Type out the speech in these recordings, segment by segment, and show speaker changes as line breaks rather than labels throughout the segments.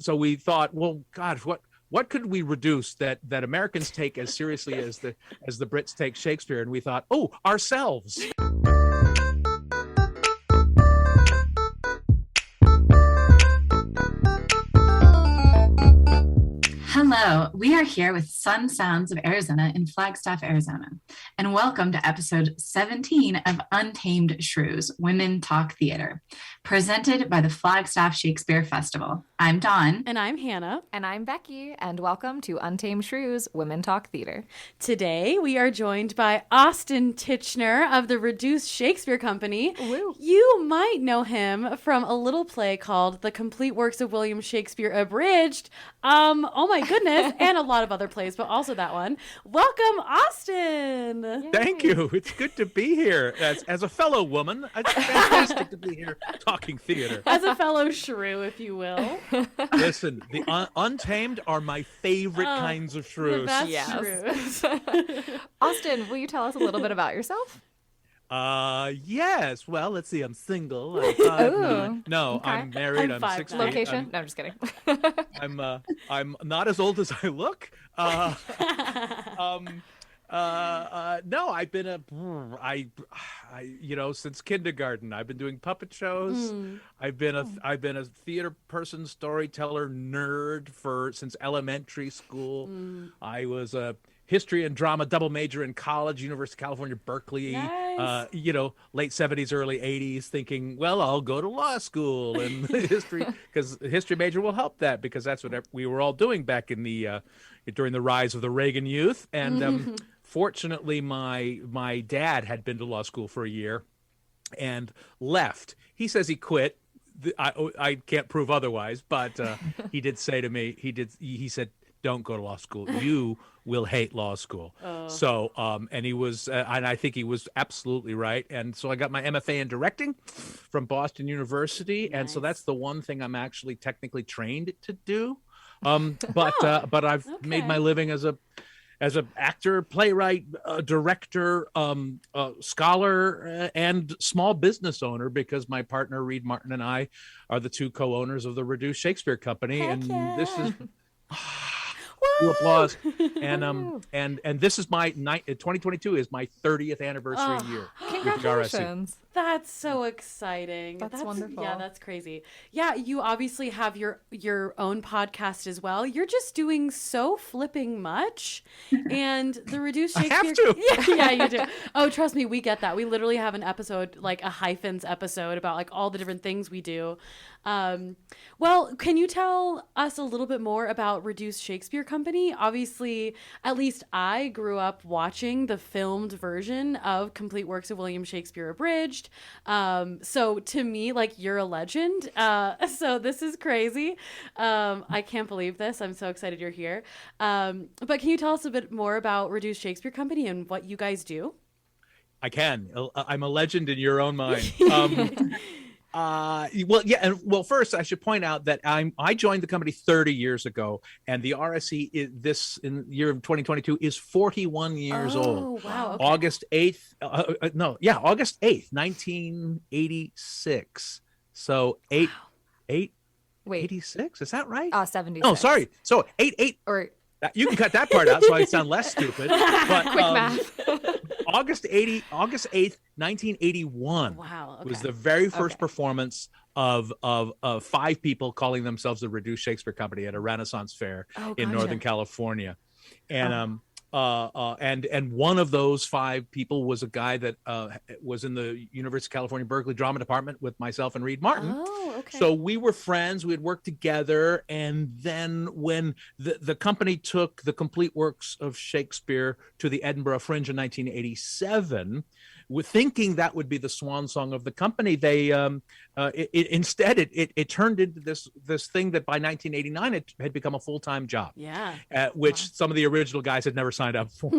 so we thought, well, gosh, what could we reduce that Americans take as seriously as the Brits take Shakespeare? And we thought, oh, ourselves.
Hello, we are here with Sun Sounds of Arizona in Flagstaff, Arizona, and welcome to episode 17 of Untamed Shrews, Women Talk Theater, presented by the Flagstaff Shakespeare Festival. I'm Dawn.
And I'm Hannah.
And I'm Becki, and welcome to Untamed Shrews, Women Talk Theater.
Today, we are joined by Austin Tichenor of the Reduced Shakespeare Company.
Woo.
You might know him from a little play called The Complete Works of William Shakespeare Abridged. Oh my goodness, and a lot of other plays, but also that one. Welcome, Austin.
Yay.
Thank you. It's good to be here as a fellow woman. It's fantastic to be here talking theater.
As a fellow shrew, if you will.
Listen, the Untamed are my favorite kinds of shrews.
The best
Yes.
shrews.
Austin, will you tell us a little bit about yourself?
Yes. Well, let's see. I'm single. I'm 5'9". No,
Okay.
I'm married.
I'm
I'm
5'9".
6'8".
Location? No, I'm just kidding.
I'm not as old as I look. No, I've been since kindergarten. I've been doing puppet shows. I've been a theater person, storyteller, nerd since elementary school. I was a history and drama double major in college, University of California, Berkeley.
Nice.
Late 70s, early 80s, thinking, well, I'll go to law school and history, because the history major will help that, because that's what we were all doing back in the during the rise of the Reagan youth. And fortunately, my dad had been to law school for a year and left. He says he quit. I can't prove otherwise, but he did say to me, he said, don't go to law school. You will hate law school. So, and he was, and I think he was absolutely right. And so I got my MFA in directing from Boston University.
Nice.
And so that's the one thing I'm actually technically trained to do. But I've made my living as an actor, playwright, director, scholar, and small business owner, because my partner Reed Martin and I are the two co-owners of the Reduced Shakespeare Company.
Heck
and
yeah.
this is applause. And this is 2022 is my 30th anniversary year. with the RSC.
Congratulations.
That's so exciting.
That's wonderful.
Yeah, that's crazy. Yeah, you obviously have your own podcast as well. You're just doing so flipping much. And the Reduced Shakespeare...
I have to.
Yeah, you do. Oh, trust me, we get that. We literally have an episode, like a hyphens episode, about like all the different things we do. Well, can you tell us a little bit more about Reduced Shakespeare Company? Obviously, at least I grew up watching the filmed version of Complete Works of William Shakespeare Abridged. So to me, like, you're a legend. So this is crazy. I can't believe this. I'm so excited you're here. But can you tell us a bit more about Reduced Shakespeare Company and what you guys do?
I can. I'm a legend in your own mind. Well, first I should point out that I joined the company 30 years ago, and the RSC in the year of 2022 is 41 years old.
Wow. Okay.
August 8th, August 8th, 1986. So
Wait,
86, is that right?
76.
No, sorry. So 8.
Or
You can cut that part out so I sound less stupid. But
quick math.
August 8th, 1981
Wow. Okay.
was the very first
Okay.
performance of 5 people calling themselves the Reduced Shakespeare Company at a Renaissance fair in Northern California. And and one of those 5 people was a guy that was in the University of California Berkeley drama department with myself and Reed Martin.
Oh, okay.
So we were friends. We had worked together. And then when the company took the complete works of Shakespeare to the Edinburgh Fringe in 1987, with thinking that would be the swan song of the company, they instead it turned into this thing that by 1989 it had become a full-time job.
Yeah.
Which some of the original guys had never signed up for.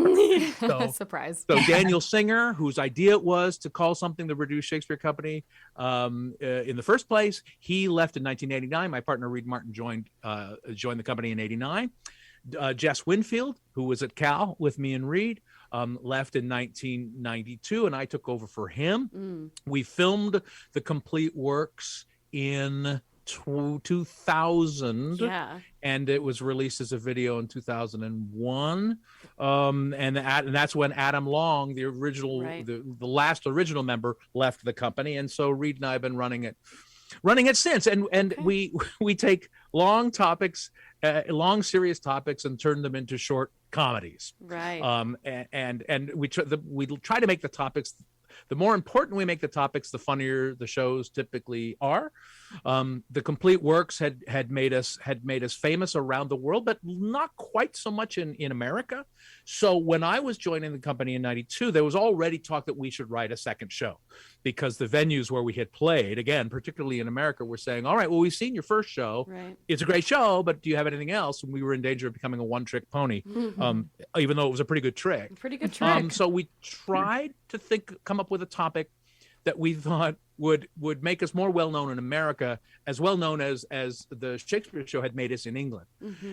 Surprise.
So Daniel Singer, whose idea it was to call something the Reduced Shakespeare Company in the first place, he left in 1989. My partner Reed Martin joined the company in 89. Jess Winfield, who was at Cal with me and Reed, left in 1992, and I took over for him. We filmed the complete works in 2000.
Yeah.
And it was released as a video in 2001. And that's when Adam Long, the original,
Right.
the last original member, left the company. And so Reed and I have been running it since. And
Okay.
we take long topics, long serious topics, and turn them into short comedies.
Right.
And we try to make the topics. The more important we make the topics, the funnier the shows typically are. The complete works had made us famous around the world, but not quite so much in America. So when I was joining the company in '92, there was already talk that we should write a second show, because the venues where we had played, again, particularly in America, were saying, all right, well, we've seen your first show.
Right.
It's a great show, but do you have anything else? And we were in danger of becoming a one-trick pony, even though it was a pretty good trick.
Pretty good trick.
So we tried to come up with a topic that we thought would make us more well-known in America, as well-known as the Shakespeare show had made us in England.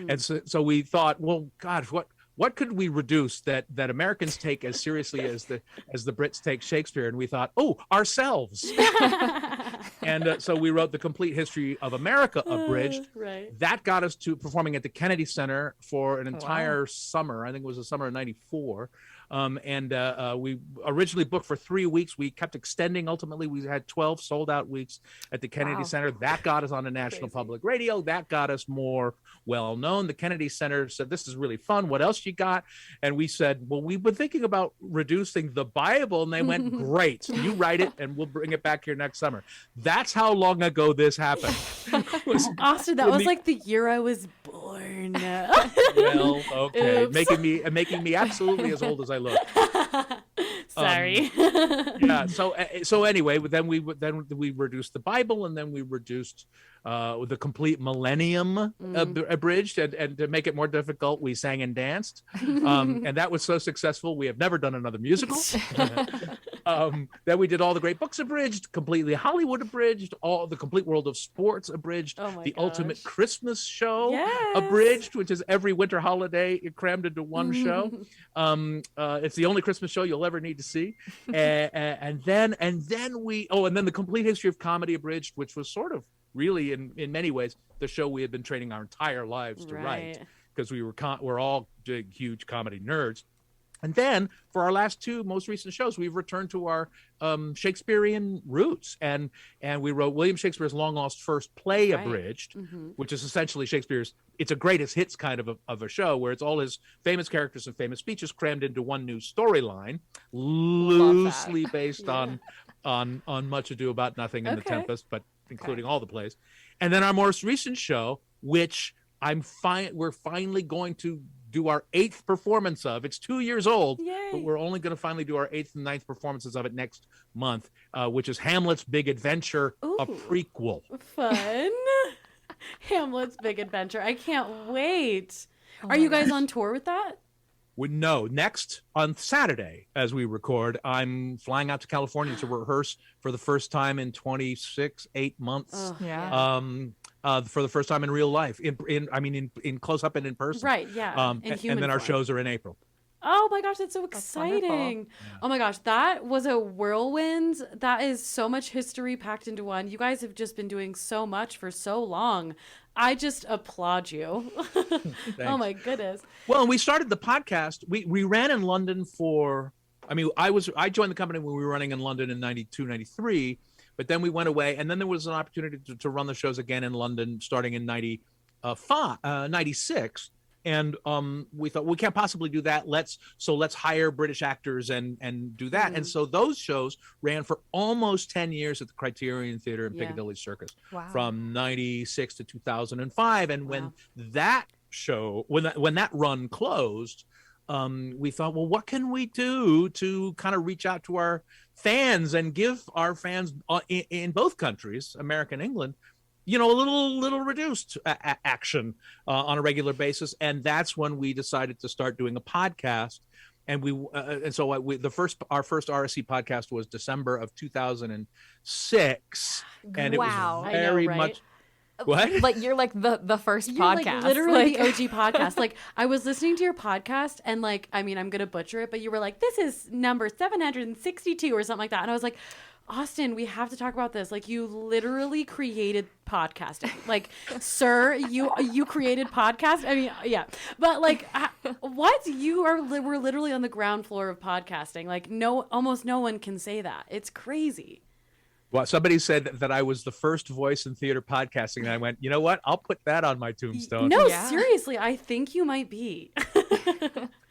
And so we thought, well, gosh, what could we reduce that Americans take as seriously as the Brits take Shakespeare? And we thought, ourselves. And so we wrote The Complete History of America Abridged.
Right.
That got us to performing at the Kennedy Center for an entire summer. I think it was the summer of '94. We originally booked for 3 weeks. We kept extending. Ultimately, we had 12 sold-out weeks at the Kennedy Center. That got us on the National Public Radio. That got us more well-known. The Kennedy Center said, this is really fun. What else you got? And we said, well, we've been thinking about reducing the Bible. And they went, great. You write it, and we'll bring it back here next summer. That's how long ago this happened.
Austin, that was like the year I was born.
Well, okay.
Oops.
Making me absolutely as old as I look.
Sorry.
Yeah. So anyway, then we reduced the Bible, and then we reduced the Complete Millennium Abridged, and to make it more difficult, we sang and danced, and that was so successful we have never done another musical. Then we did All the Great Books Abridged, Completely Hollywood Abridged, All the Complete World of Sports Abridged,
Oh my
the
gosh.
Ultimate Christmas Show
Yes.
Abridged, which is every winter holiday crammed into one show. It's the only Christmas show you'll ever need to see. And then the Complete History of Comedy Abridged, which was sort of really in many ways the show we had been training our entire lives to write, because we're all big, huge comedy nerds. And then for our last two most recent shows, we've returned to our Shakespearean roots, and we wrote William Shakespeare's long lost first play abridged, which is essentially Shakespeare's. It's a greatest hits kind of a show where it's all his famous characters and famous speeches crammed into one new storyline, loosely based on Much Ado About Nothing and The Tempest, but including all the plays. And then our most recent show, which we're finally going to do our 8th performance of. It's 2 years old, but we're only going to finally do our 8th and 9th performances of it next month, which is Hamlet's Big Adventure, a prequel.
Fun. Hamlet's Big Adventure. I can't wait. Are you guys on tour with that?
No, next on Saturday, as we record, I'm flying out to California to rehearse for the first time in 8 months. For the first time in real life, in close up and in person.
Right, yeah.
And then our shows are in April.
Oh my gosh, that's so exciting. Oh my gosh, that was a whirlwind. That is so much history packed into one. You guys have just been doing so much for so long. I just applaud you. Oh my goodness.
Well, and we started the podcast. We ran in London I joined the company when we were running in London in 92, 93, but then we went away, and then there was an opportunity to run the shows again in London starting in 96. And we thought, we can't possibly do that. Let's hire British actors and do that. And so those shows ran for almost 10 years at the Criterion Theater in Piccadilly Circus, from 96 to 2005. And when that show, when that run closed, we thought, well, what can we do to kind of reach out to our fans and give our fans in both countries, America and England, a little reduced action on a regular basis. And that's when we decided to start doing a podcast. And our first RSC podcast was December of 2006. And it was very much. What?
Like you're like the first
You're
podcast.
Like literally the OG podcast. Like I was listening to your podcast and I'm going to butcher it, but you were like, this is number 762 or something like that. And I was like, Austin, we have to talk about this. Like, you literally created podcasting. Like, sir, you created podcast. I mean, yeah, but like, what? We're literally on the ground floor of podcasting. Like, almost no one can say that. It's crazy.
Well, somebody said that I was the first voice in theater podcasting, and I went, you know what? I'll put that on my tombstone.
No,
Yeah.
seriously, I think you might be.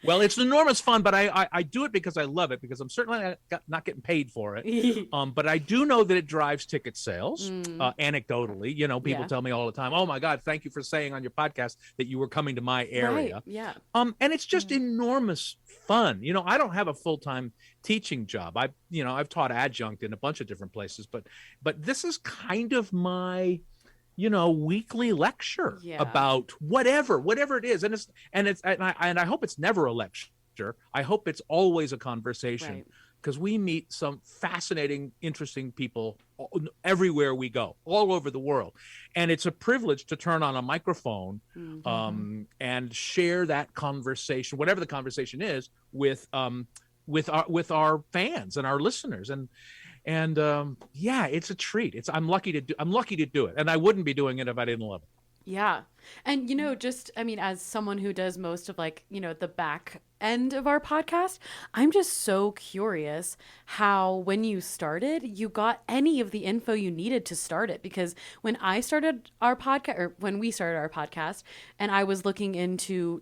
Well, it's enormous fun, but I do it because I love it, because I'm certainly not getting paid for it. But I do know that it drives ticket sales, anecdotally. You know, people tell me all the time, oh my God, thank you for saying on your podcast that you were coming to my area.
Right. Yeah.
And it's just enormous fun. You know, I don't have a full-time teaching job. I've taught adjunct in a bunch of different places, but this is kind of my weekly lecture about whatever it is. And I hope it's never a lecture. I hope it's always a conversation, because we meet some fascinating, interesting people everywhere we go, all over the world. And it's a privilege to turn on a microphone and share that conversation, whatever the conversation is, with our fans and our listeners. And it's a treat. I'm lucky to do it. And I wouldn't be doing it if I didn't love it.
Yeah. And, as someone who does most of the back end of our podcast, I'm just so curious how, when you started, you got any of the info you needed to start it. Because when we started our podcast, and I was looking into,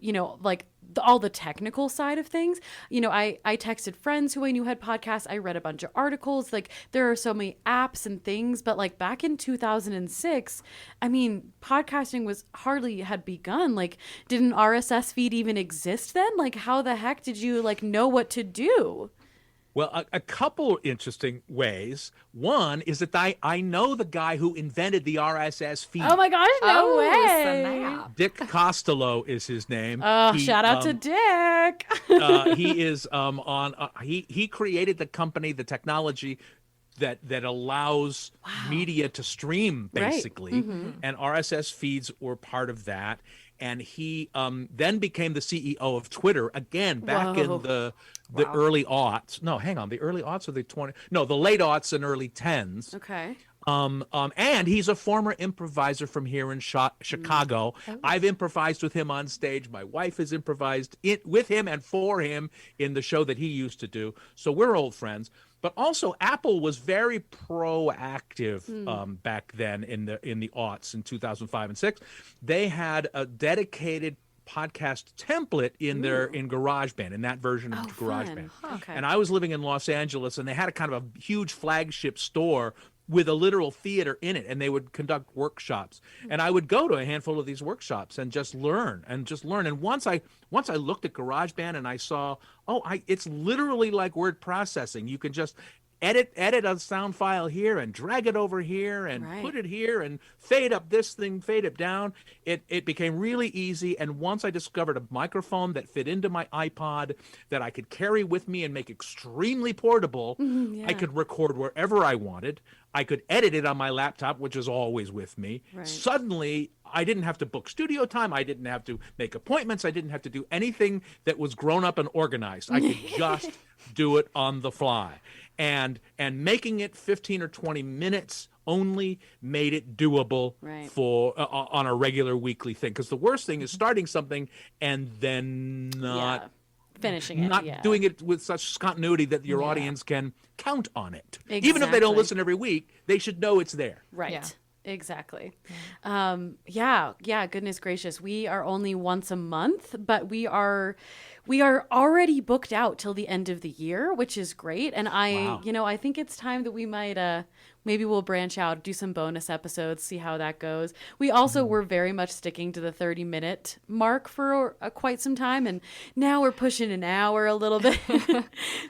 all the technical side of things, I texted friends who I knew had podcasts. I read a bunch of articles. Like, there are so many apps and things, but like back in 2006, podcasting hardly had begun. Like, did an RSS feed even exist then? Like, how the heck did you know what to do?
Well, a couple interesting ways. One is that I know the guy who invented the RSS feed.
Oh my gosh, no way.
Snap.
Dick Costello is his name.
Shout out to Dick.
He is he created the company, the technology that allows media to stream, basically.
Right. Mm-hmm.
And RSS feeds were part of that. And he then became the CEO of Twitter again back in the early aughts. No, hang on, the early aughts or the late aughts and early tens.
Okay.
And he's a former improviser from here in Chicago.
Oh.
I've improvised with him on stage. My wife has improvised with him and for him in the show that he used to do. So we're old friends. But also, Apple was very proactive back then in the aughts, in 2005 and 6. They had a dedicated podcast template in GarageBand, in that version of GarageBand.
Okay.
And I was living in Los Angeles, and they had a kind of a huge flagship store with a literal theater in it, and they would conduct workshops. And I would go to a handful of these workshops and just learn. And once I looked at GarageBand and I saw, it's literally like word processing. You can just edit a sound file here and drag it over here and put it here and fade up this thing, fade it down. It became really easy. And once I discovered a microphone that fit into my iPod that I could carry with me and make extremely portable, I could record wherever I wanted. I could edit it on my laptop, which is always with me.
Right.
Suddenly, I didn't have to book studio time. I didn't have to make appointments. I didn't have to do anything that was grown up and organized. I could just do it on the fly. And making it 15 or 20 minutes only made it doable for on a regular weekly thing. Because the worst thing is starting something and then not
finishing it,
not doing it with such continuity that your audience can count on it.
Exactly.
Even if they don't listen every week, they should know it's there.
Right.
Yeah.
Exactly. Goodness gracious. We are only once a month, but we are already booked out till the end of the year, which is great. And I think it's time that we might, maybe we'll branch out, do some bonus episodes, see how that goes. We also were very much sticking to the 30-minute mark for quite some time. And now we're pushing an hour a little bit.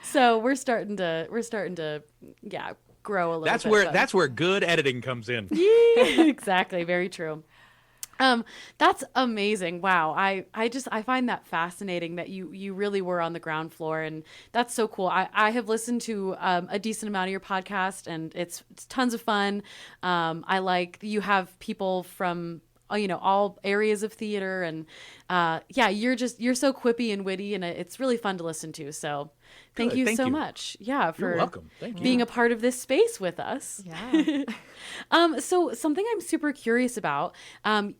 So we're starting to grow a little bit.
That's where good editing comes in.
Yeah, exactly. Very true. That's amazing. Wow. I find that fascinating that you really were on the ground floor, and that's so cool. I have listened to a decent amount of your podcast, and it's tons of fun. I like you have people from all areas of theater, and you're so quippy and witty, and it's really fun to listen to. So Thank
Good,
you
thank
so
you.
much. Yeah, for
You're welcome. Thank you.
being a part of this space with us.
Yeah.
So something I'm super curious about.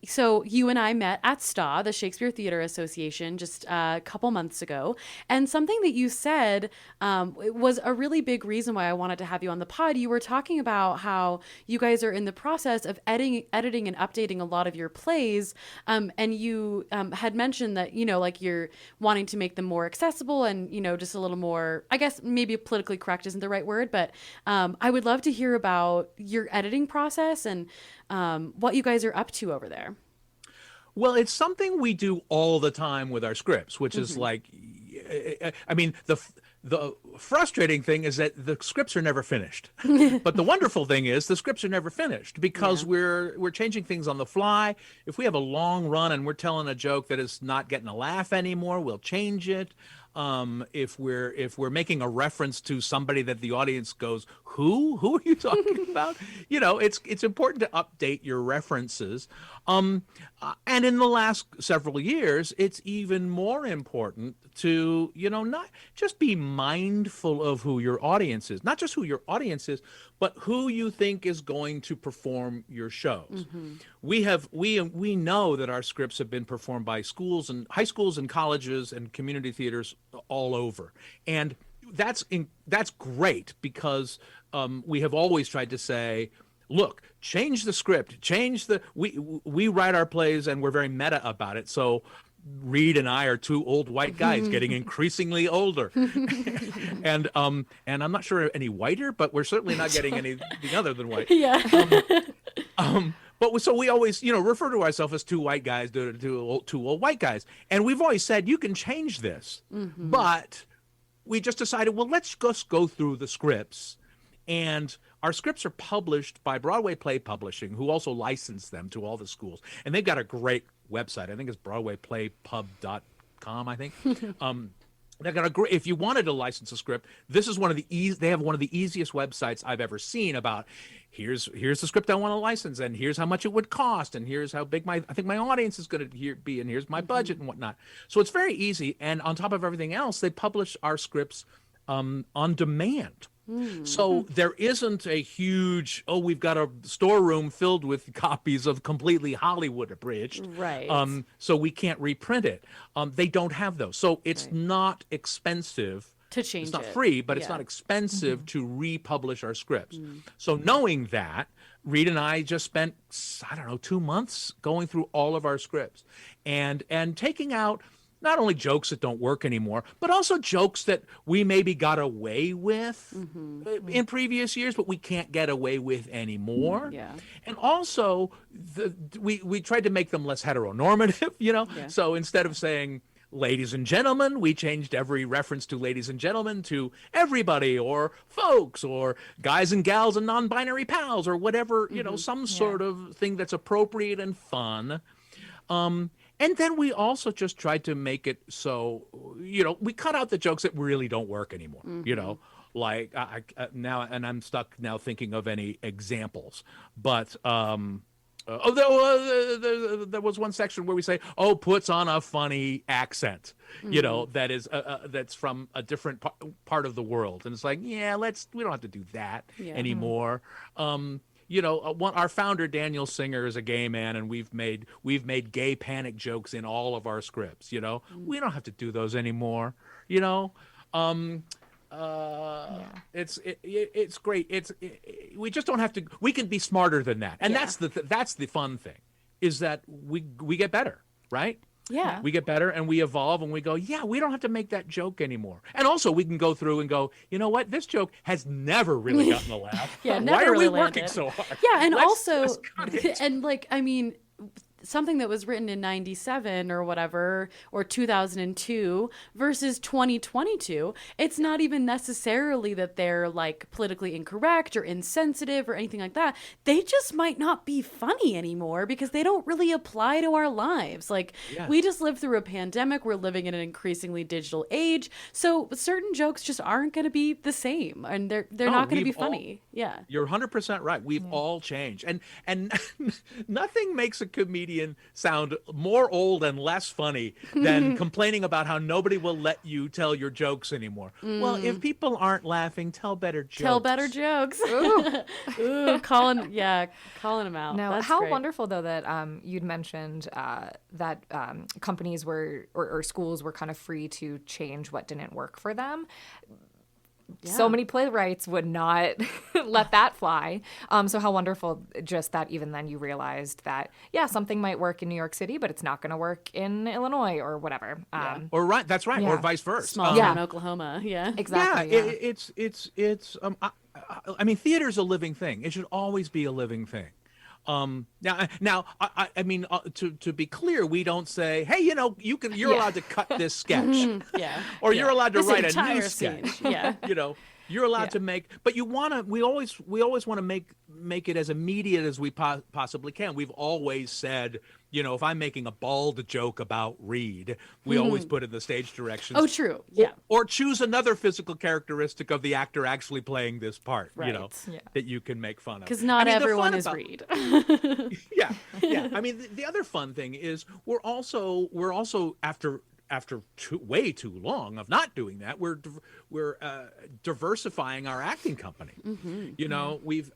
So you and I met at STA, the Shakespeare Theater Association, just a couple months ago, and something that you said was a really big reason why I wanted to have you on the pod. You were talking about how you guys are in the process of editing and updating a lot of your plays, and you had mentioned that like you're wanting to make them more accessible and just a little more, I guess maybe politically correct isn't the right word, but I would love to hear about your editing process and what you guys are up to over there.
Well, it's something we do all the time with our scripts, which is like, I mean, the frustrating thing is that the scripts are never finished. But the wonderful thing is the scripts are never finished because we're changing things on the fly. If we have a long run and we're telling a joke that is not getting a laugh anymore, we'll change it. If we're making a reference to somebody that the audience goes, who are you talking about? It's important to update your references. And in the last several years, it's even more important to, not just be mindful of who your audience is, not just who your audience is, but who you think is going to perform your shows. We know that our scripts have been performed by schools and high schools and colleges and community theaters all over. And that's great because we have always tried to say, look, change the script, we write our plays and we're very meta about it. So Reed and I are two old white guys getting increasingly older. and I'm not sure any whiter, but we're certainly not getting anything other than white.
Yeah.
But so we always, refer to ourselves as two white guys, two old white guys. And we've always said, you can change this. But we just decided, well, let's just go through the scripts. And our scripts are published by Broadway Play Publishing, who also license them to all the schools. And they've got a great website. I think it's BroadwayPlayPub.com, I think. They've got if you wanted to license a script, this is they have one of the easiest websites I've ever seen about here's the script I want to license, and here's how much it would cost, and here's how big I think my audience is going to be, and here's my budget and whatnot. So it's very easy. And on top of everything else, they publish our scripts on demand. So there isn't a huge, we've got a storeroom filled with copies of completely Hollywood abridged.
Right.
So we can't reprint it. They don't have those. So it's not expensive
to change it.
It's not free, but it's not expensive to republish our scripts. So knowing that, Reed and I just spent, 2 months going through all of our scripts and taking out not only jokes that don't work anymore, but also jokes that we maybe got away with in previous years, but we can't get away with anymore.
Yeah.
And also, we tried to make them less heteronormative, Yeah. So instead of saying, ladies and gentlemen, we changed every reference to ladies and gentlemen to everybody or folks or guys and gals and non-binary pals or whatever, some sort of thing that's appropriate and fun. And then we also just tried to make it so, we cut out the jokes that really don't work anymore, like I now, and I'm stuck now thinking of any examples, but there was one section where we say, puts on a funny accent, that is that's from a different part of the world, and it's like, we don't have to do that anymore. Our founder Daniel Singer is a gay man, and we've made gay panic jokes in all of our scripts. We don't have to do those anymore. It's great. We just don't have to. We can be smarter than that, and that's the fun thing, is that we get better, right?
Yeah.
We get better and we evolve and we go, we don't have to make that joke anymore. And also we can go through and go, you know what? This joke has never really gotten a laugh.
Never
Why are
really
we working
landed.
so hard?
Yeah, and
Let's
also,
cut it.
and something that was written in 97 or whatever, or 2002 versus 2022, it's not even necessarily that they're like politically incorrect or insensitive or anything like that. They just might not be funny anymore because they don't really apply to our lives. Like, we just lived through a pandemic. We're living in an increasingly digital age. So certain jokes just aren't going to be the same, and they're not going to be funny.
You're 100% right. We've all changed. And nothing makes a comedian comedian sound more old and less funny than complaining about how nobody will let you tell your jokes anymore. Well, if people aren't laughing, tell better jokes.
Tell better jokes. Ooh, calling them out.
No,
That's
how
great.
wonderful though that you'd mentioned that companies were or schools were kind of free to change what didn't work for them. So
Yeah.
many playwrights would not let that fly. So how wonderful just that even then you realized that, yeah, something might work in New York City, but it's not going to work in Illinois or whatever.
Or that's right, or
Yeah.
vice versa.
Small town Oklahoma. Yeah.
Exactly.
Yeah, I mean, theater's a living thing. It should always be a living thing. I mean, to be clear, we don't say, hey, you're allowed to cut this sketch,
Yeah.
or you're allowed to
This
write a
entire
new
scene.
sketch.
Yeah.
You're allowed to make, but we always want to make it as immediate as we possibly can. We've always said, if I'm making a bald joke about Reed, we always put in the stage directions.
Oh, true. Yeah.
Or choose another physical characteristic of the actor actually playing this part,
Right.
that you can make fun of.
Because not
the
everyone
fun
is
about-
Reed.
Yeah. I mean, the other fun thing is we're also after way too long of not doing that, we're diversifying our acting company. We've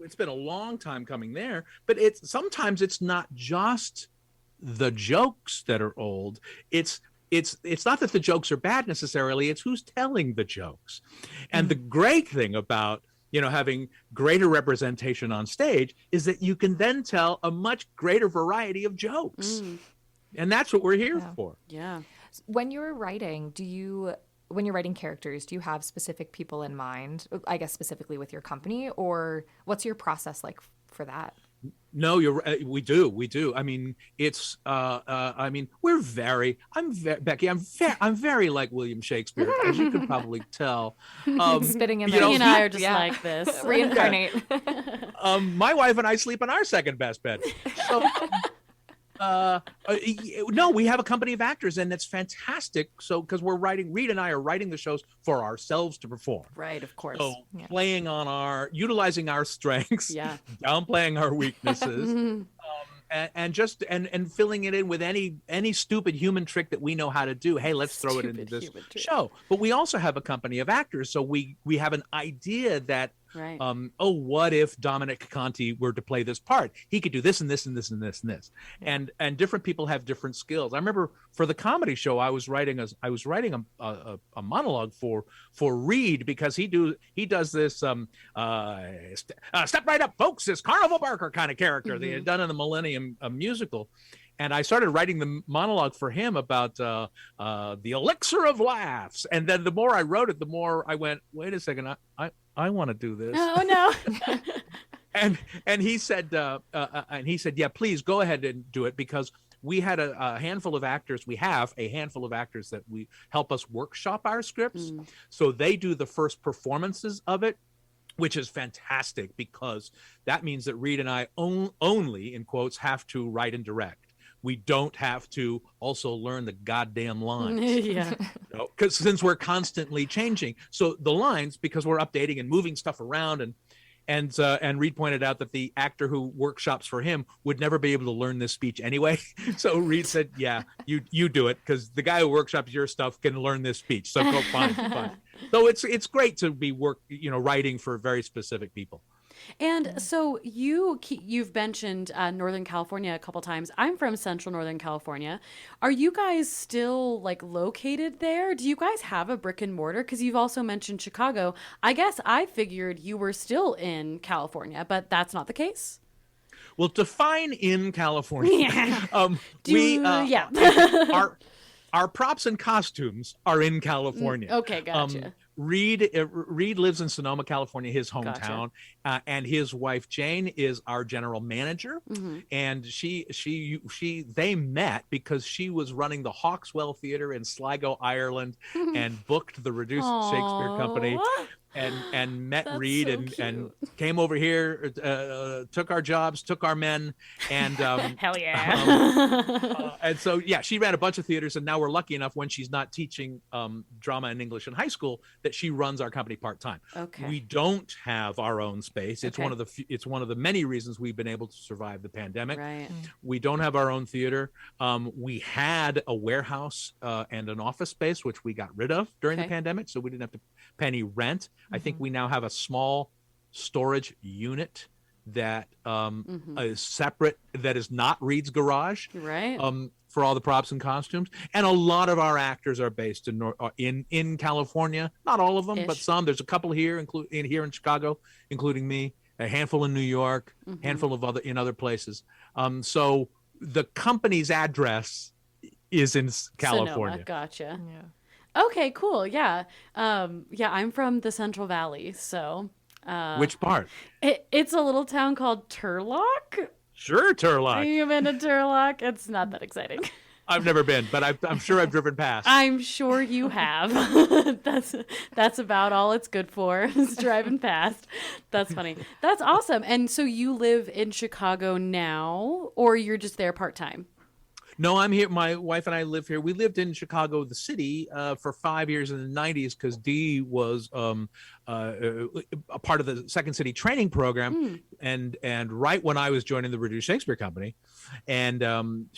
it's been a long time coming there, but sometimes it's not just the jokes that are old. It's not that the jokes are bad necessarily, it's who's telling the jokes. And the great thing about having greater representation on stage is that you can then tell a much greater variety of jokes. And that's what we're here for.
Yeah.
When you're writing, when you're writing characters, do you have specific people in mind? I guess specifically with your company, or what's your process like for that?
No, we do. I mean, it's Becki, I'm very like William Shakespeare, as you could probably tell.
Spitting in
He and I are just
Yeah.
like this.
Reincarnate.
My wife and I sleep in our second best bed. So, no, we have a company of actors, and it's fantastic. So, because Reed and I are writing the shows for ourselves to perform.
Right, of course.
So, utilizing our strengths,
Yeah.
downplaying our weaknesses, and filling it in with any stupid human trick that we know how to do. Hey, let's throw it into
Stupid
this
human trick.
show. But we also have a company of actors, so we have an idea that.
Right.
What if Dominic Conti were to play this part? He could do this and this and this and this and this. And different people have different skills. I remember for the comedy show, I was writing a monologue for Reed, because he does this step right up, folks, this Carnival Barker kind of character they had done in the Millennium musical. And I started writing the monologue for him about the elixir of laughs. And then the more I wrote it, the more I went, wait a second, I want to do this.
Oh no.
And he said, yeah, please go ahead and do it, because we had a handful of actors. We have a handful of actors that we help us workshop our scripts. So they do the first performances of it, which is fantastic, because that means that Reed and I only, in quotes, have to write and direct. We don't have to also learn the goddamn lines.
Yeah.
Because since we're constantly changing, so the lines, because we're updating and moving stuff around, and Reed pointed out that the actor who workshops for him would never be able to learn this speech anyway. So Reed said, "Yeah, you do it, because the guy who workshops your stuff can learn this speech. So go fine." So it's great to be writing for very specific people.
And so you've mentioned Northern California a couple times. I'm from Central Northern California. Are you guys still located there? Do you guys have a brick and mortar? Because you've also mentioned Chicago. I guess I figured you were still in California, but that's not the case.
Well, define in California.
Yeah.
Our props and costumes are in California.
Okay, gotcha.
Reed lives in Sonoma, California, his hometown, and his wife Jane is our general manager. And they met because she was running the Hawkswell Theater in Sligo, Ireland, and booked the Reduced Shakespeare Company. and met
That's
Reed
so
and
cute.
came over here, took our jobs, took our men, and
Hell yeah.
and so yeah, she ran a bunch of theaters, and now we're lucky enough when she's not teaching drama and English in high school that she runs our company part time.
Okay.
We don't have our own space. It's
Okay.
it's one of the many reasons we've been able to survive the pandemic.
Right.
We don't have our own theater. We had a warehouse and an office space, which we got rid of during the
Okay.
pandemic, so we didn't have to pay any rent. I think we now have a small storage unit that is separate, that is not Reed's garage,
Right.
for all the props and costumes. And a lot of our actors are based in California. Not all of them, but
Ish.
some. There's a couple here, here in Chicago, including me. A handful in New York, handful of other places. So the company's address is in California.
Sonoma. Gotcha.
Yeah.
Okay, cool. Yeah. Yeah, I'm from the Central Valley, so
Which part?
it's a little town called Turlock.
Sure,
Have
Turlock.
you been to Turlock? It's not that exciting.
I've never been, but I'm sure I've driven past.
I'm sure you have. That's about all it's good for, is driving past. That's funny. That's awesome. And so you live in Chicago now, or you're just there part-time?
No, I'm here. My wife and I live here. We lived in Chicago, the city, for 5 years in the 90s because Dee was a part of the Second City training program, and right when I was joining the Reduced Shakespeare Company, and then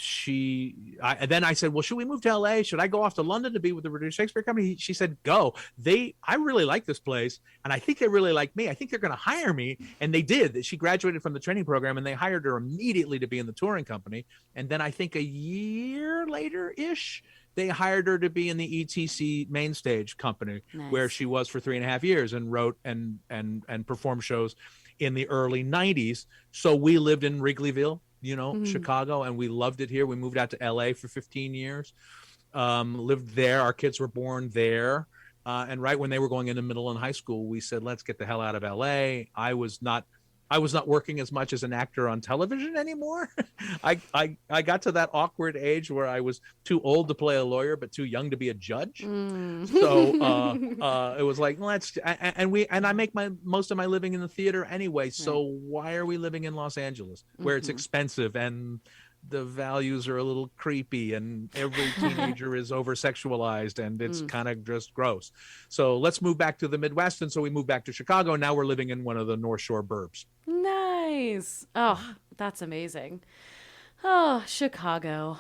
I said, well, should we move to LA? Should I go off to London to be with the Reduced Shakespeare Company? She said, go. I really like this place, and I think they really like me. I think they're going to hire me, and they did. She graduated from the training program, and they hired her immediately to be in the touring company. And then I think a year later-ish, they hired her to be in the ETC main stage company, where
Nice.
she was for 3.5 years and wrote and performed shows in the early 90s. So we lived in Wrigleyville, Chicago, and we loved it here. We moved out to LA for 15 years, lived there. Our kids were born there. And right when they were going into middle and high school, we said, let's get the hell out of LA. I was not working as much as an actor on television anymore. I got to that awkward age where I was too old to play a lawyer, but too young to be a judge. So it was like, I make most of my living in the theater anyway. So why are we living in Los Angeles, where it's expensive and the values are a little creepy and every teenager is over sexualized and it's kind of just gross. So let's move back to the Midwest. And so we moved back to Chicago. Now we're living in one of the North Shore burbs.
Nice. Oh, that's amazing. Oh, Chicago.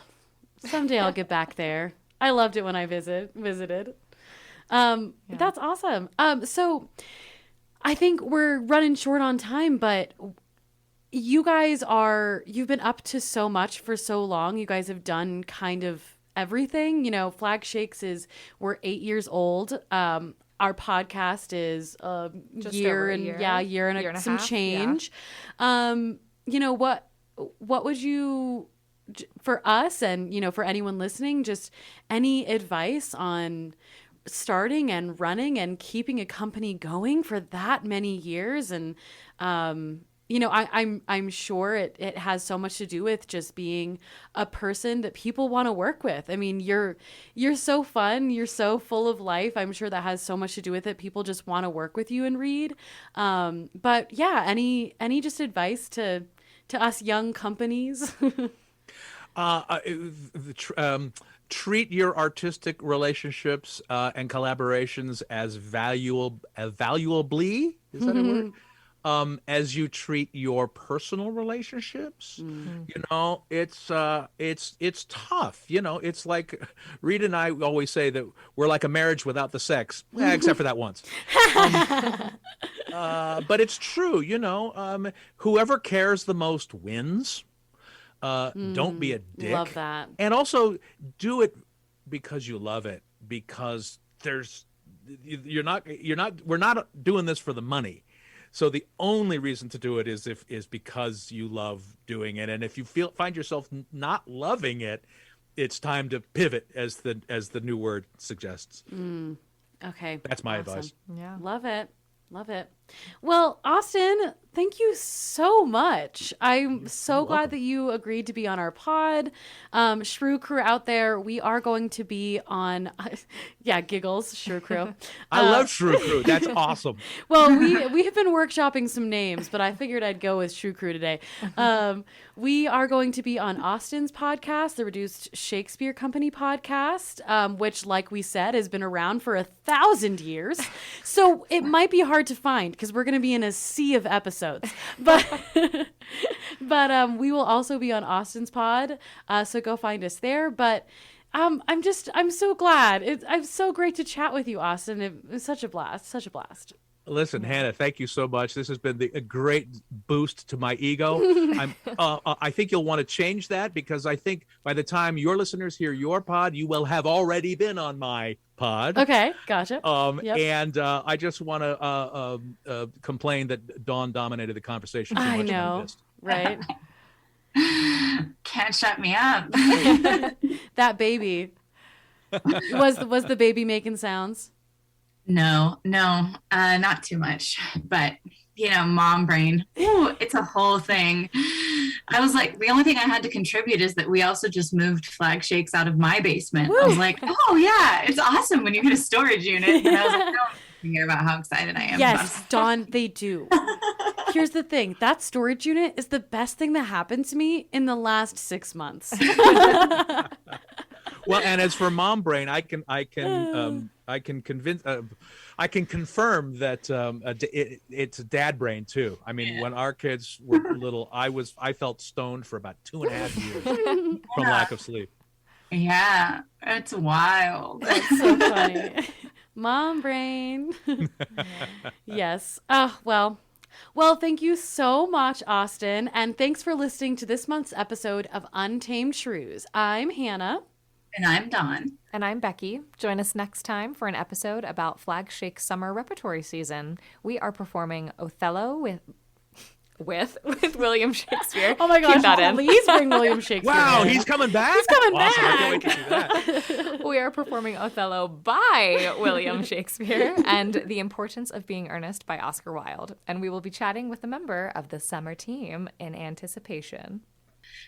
Someday I'll get back there. I loved it when I visited. That's awesome. So I think we're running short on time, but you've been up to so much for so long. You guys have done kind of everything. Flag Shakes we're 8 years old. Our podcast is
Just
year
over a
and
year.
year and,
Year and a
some
half,
change. What would you, for us and for anyone listening, just any advice on starting and running and keeping a company going for that many years? And I'm sure it has so much to do with just being a person that people want to work with. I mean, you're so fun. You're so full of life. I'm sure that has so much to do with it. People just want to work with you and Reed. But yeah, any just advice to us young companies?
Treat your artistic relationships and collaborations as valuably. Is that a word? As you treat your personal relationships. It's tough. It's like Reed and I always say that we're like a marriage without the sex, except for that once. But it's true. Whoever cares the most wins. Don't be a dick.
Love that.
And also do it because you love it, because we're not doing this for the money. So the only reason to do it is because you love doing it. And if you find yourself not loving it, it's time to pivot, as the new word suggests.
Okay.
That's my advice.
Yeah.
Love it. Love it. Well, Austin, thank you so much. I'm so glad that you agreed to be on our pod. Shrew Crew out there, we are going to be on, giggles, Shrew Crew.
I love Shrew Crew. That's awesome.
Well, we have been workshopping some names, but I figured I'd go with Shrew Crew today. We are going to be on Austin's podcast, the Reduced Shakespeare Company podcast, which, like we said, has been around for 1,000 years. So it might be hard to find because we're going to be in a sea of episodes. But we will also be on Austin's pod, so go find us there. But I'm so glad. I'm so great to chat with you, Austin. It was such a blast.
Listen, Hannah, thank you so much. This has been a great boost to my ego. I think you'll want to change that because I think by the time your listeners hear your pod, you will have already been on my pod.
Okay, gotcha.
Yep. And I just want to complain that Dawn dominated the conversation too much.
I know, right?
Can't shut me up.
That baby. Was the baby making sounds?
No, not too much. But, mom brain, ooh, it's a whole thing. I was like, the only thing I had to contribute is that we also just moved flag shakes out of my basement. Woo. I was like, oh, yeah, it's awesome when you get a storage unit. And I was like, don't hear about how excited I am.
Yes, Dawn, they do. Here's the thing. That storage unit is the best thing that happened to me in the last 6 months.
Well, and as for mom brain, I can confirm that it's dad brain too. I mean, when our kids were little, I felt stoned for about 2.5 years from lack of sleep.
Yeah, it's wild.
That's so funny. Mom brain. Yes. Well, thank you so much, Austin, and thanks for listening to this month's episode of Untamed Shrews. I'm Hannah.
And I'm Dawn.
And I'm Becki. Join us next time for an episode about Flag Shake summer repertory season. We are performing Othello with William Shakespeare.
Oh my gosh, please bring William Shakespeare.
Wow, he's coming back?
He's coming
awesome.
back.
I can't wait to see that.
We are performing Othello by William Shakespeare and The Importance of Being Earnest by Oscar Wilde. And we will be chatting with a member of the summer team in anticipation.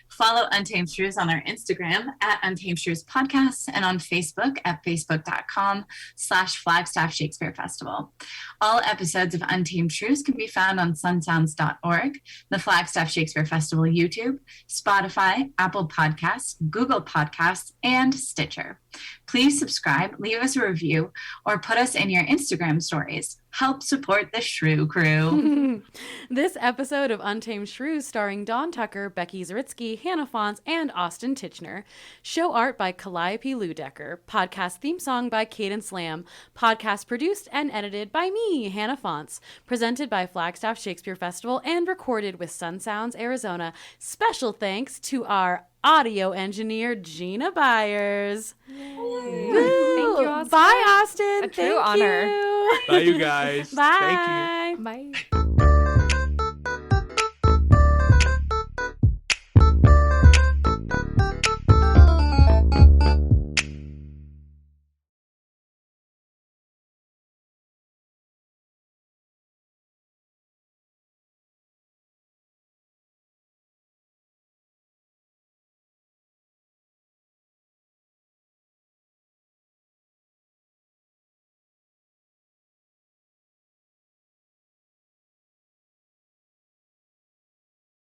Follow Untamed Shrews on our Instagram at Untamed Shrews Podcast and on Facebook at facebook.com/Flagstaff Shakespeare Festival. All episodes of Untamed Shrews can be found on sunsounds.org, the Flagstaff Shakespeare Festival YouTube, Spotify, Apple Podcasts, Google Podcasts, and Stitcher. Please subscribe, leave us a review, or put us in your Instagram stories. Help support the Shrew Crew.
This episode of Untamed Shrews starring Dawn Tucker, Becki Zaritsky, Hannah Fonz, and Austin Tichenor. Show art by Calliope Luedeker. Podcast theme song by Cadence Lamb. Podcast produced and edited by me, Hannah Fonz. Presented by Flagstaff Shakespeare Festival and recorded with Sun Sounds, Arizona. Special thanks to our audio engineer, Gina Byars.
Thank you, Austin.
Bye, Austin.
A true honor.
You.
Bye, you guys.
Bye.
Thank you.
Bye.